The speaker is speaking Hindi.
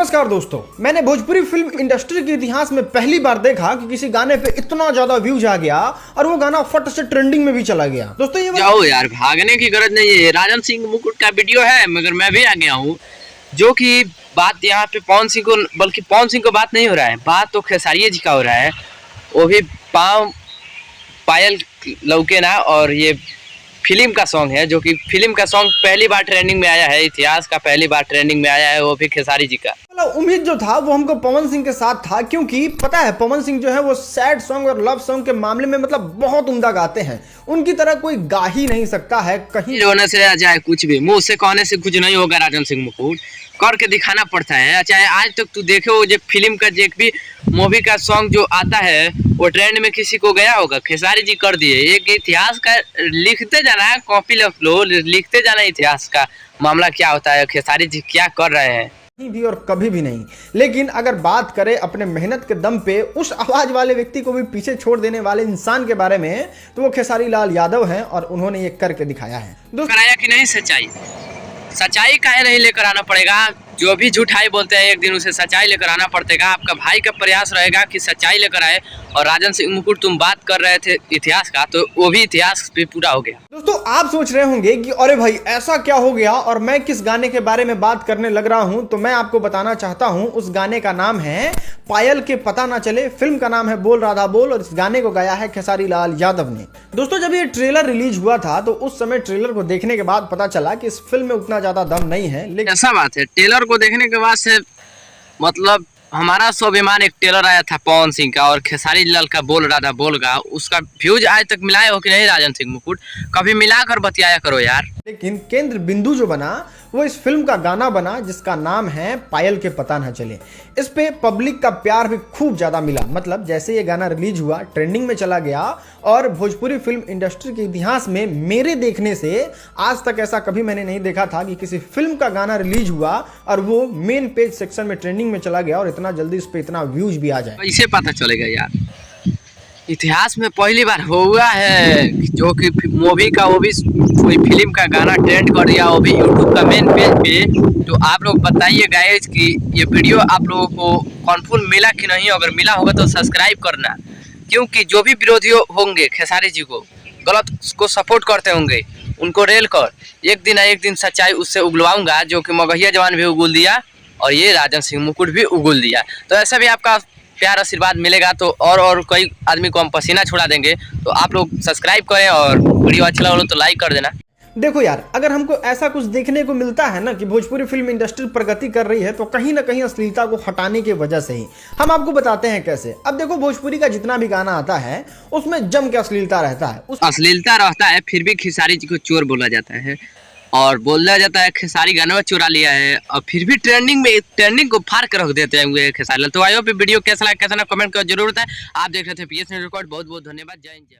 नमस्कार दोस्तों, मैंने भोजपुरी फिल्म इंडस्ट्री के इतिहास में पहली बार देखा कि किसी गाने पे इतना ज्यादा व्यूज आ गया और वो गाना फट से ट्रेंडिंग में भी चला गया। दोस्तों ये जाओ यार, भागने की गरज नहीं है। राजन सिंह मुकुट का वीडियो है, मगर मैं भी आ गया हूँ। जो कि बात यहाँ पे पवन सिंह को, बल्कि पवन सिंह को बात नहीं हो रहा है, बात तो खेसारिया जी का हो रहा है। वो भी पायल लौके ना, और ये फिल्म का सॉन्ग है, जो कि फिल्म का सॉन्ग पहली बार ट्रेंडिंग में आया है। इतिहास का पहली बार ट्रेंडिंग में आया है, वो भी खेसारी जी का। उम्मीद जो था वो हमको पवन सिंह के साथ था, क्योंकि पता है पवन सिंह जो है वो सैड सॉन्ग और लव सॉन्ग के मामले में मतलब बहुत उम्दा गाते हैं। उनकी तरह कोई गा ही नहीं सकता है। कहीं रोने से आ जाए कुछ भी, मुंह से कहने से कुछ नहीं होगा। राजन सिंह मुकुट करके दिखाना पड़ता है। चाहे आज तक तू देखे हो, जो फिल्म का जो भी मूवी का सॉन्ग जो आता है वो ट्रेंड में किसी को गया होगा, खेसारी जी कर दिए। एक इतिहास का लिखते जाना है, कॉपी लिखते जाना इतिहास का मामला क्या होता है, खेसारी जी क्या कर रहे हैं। भी और कभी भी नहीं। लेकिन अगर बात करें अपने मेहनत के दम पे उस आवाज वाले व्यक्ति को भी पीछे छोड़ देने वाले इंसान के बारे में, तो वो खेसारी लाल यादव हैं और उन्होंने ये करके दिखाया है। कराया कि नहीं सच्चाई काहे नहीं लेकर आना पड़ेगा। जो भी झूठाई बोलते हैं, एक दिन उसे सच्चाई लेकर आना पड़ेगा। आपका भाई का प्रयास रहेगा कि सच्चाई लेकर आए। और राजन सिंह मुकुट, तुम बात कर रहे थे इतिहास का, तो वो भी इतिहास भी पूरा हो गया। दोस्तों आप सोच रहे होंगे कि अरे भाई ऐसा क्या हो गया और मैं किस गाने के बारे में बात करने लग रहा हूं, तो मैं आपको बताना चाहता हूं। उस गाने का नाम है पायल के पता ना चले, फिल्म का नाम है बोल राधा बोल, और इस गाने को गाया है खेसारी लाल यादव ने। दोस्तों जब ये ट्रेलर रिलीज हुआ था तो उस समय ट्रेलर को देखने के बाद पता चला कि इस फिल्म में उतना ज्यादा दम नहीं है। लेकिन ऐसा बात है, ट्रेलर को देखने के बाद से मतलब हमारा स्वाभिमान एक ट्रेलर आया था पवन सिंह का, और खेसारी लाल का बोल राधा बोल का, उसका व्यूज आज तक मिलाए हो कि नहीं राजन सिंह मुकुट? कभी मिलाकर बतियाया करो यार। लेकिन केंद्र बिंदु जो बना वो इस फिल्म का गाना बना, जिसका नाम है पायल के पता ना चले। इस पे पब्लिक का प्यार भी खूब ज्यादा मिला। मतलब जैसे ये गाना रिलीज हुआ, ट्रेंडिंग में चला गया, और भोजपुरी फिल्म इंडस्ट्री के इतिहास में मेरे देखने से आज तक ऐसा कभी मैंने नहीं देखा था कि किसी फिल्म का गाना रिलीज हुआ और वो मेन पेज सेक्शन में ट्रेंडिंग में चला गया और इतना जल्दी इस पे इतना व्यूज भी आ जाए। कैसे पता चलेगा यार? इतिहास में पहली बार हुआ है जो कि मूवी का, वो भी कोई फिल्म का गाना ट्रेंड कर दिया, वो भी यूट्यूब का मेन पेज पे। तो आप लोग बताइए गाइस कि ये वीडियो आप लोगों को कॉन्फर्म मिला कि नहीं। अगर मिला होगा तो सब्सक्राइब करना, क्योंकि जो भी विरोधी होंगे खेसारी जी को, गलत को सपोर्ट करते होंगे, उनको रेल कर एक दिन सच्चाई उससे उगलवाऊंगा। जो कि मगहिया जवान भी उगल दिया और ये राजन सिंह मुकुट भी उगल दिया। तो ऐसा भी आपका प्यार आशीर्वाद मिलेगा तो और कई आदमी को हम पसीना छुड़ा देंगे। तो आप लोग सब्सक्राइब करें और वीडियो अच्छा लगा तो लाइक कर देना। देखो यार, अगर हमको ऐसा कुछ देखने को मिलता है ना कि भोजपुरी फिल्म इंडस्ट्री प्रगति कर रही है, तो कहीं ना कहीं अश्लीलता को हटाने की वजह से ही। हम आपको बताते हैं कैसे। अब देखो भोजपुरी का जितना भी गाना आता है उसमें जम के अश्लीलता रहता है। अश्लीलता रहता है, फिर भी खेसारी जी को चोर बोला जाता है और बोला जाता है खेसारी गाना में चुरा लिया है, और फिर भी ट्रेंडिंग को फाड़ कर रख देते हैं खेसारी। तो आई होप वीडियो कैसा लगा, कैसा ना कमेंट कर जरूर बताएं। आप देख रहे थे PS न्यूज़ रिकॉर्ड। बहुत बहुत धन्यवाद। जय हिंद।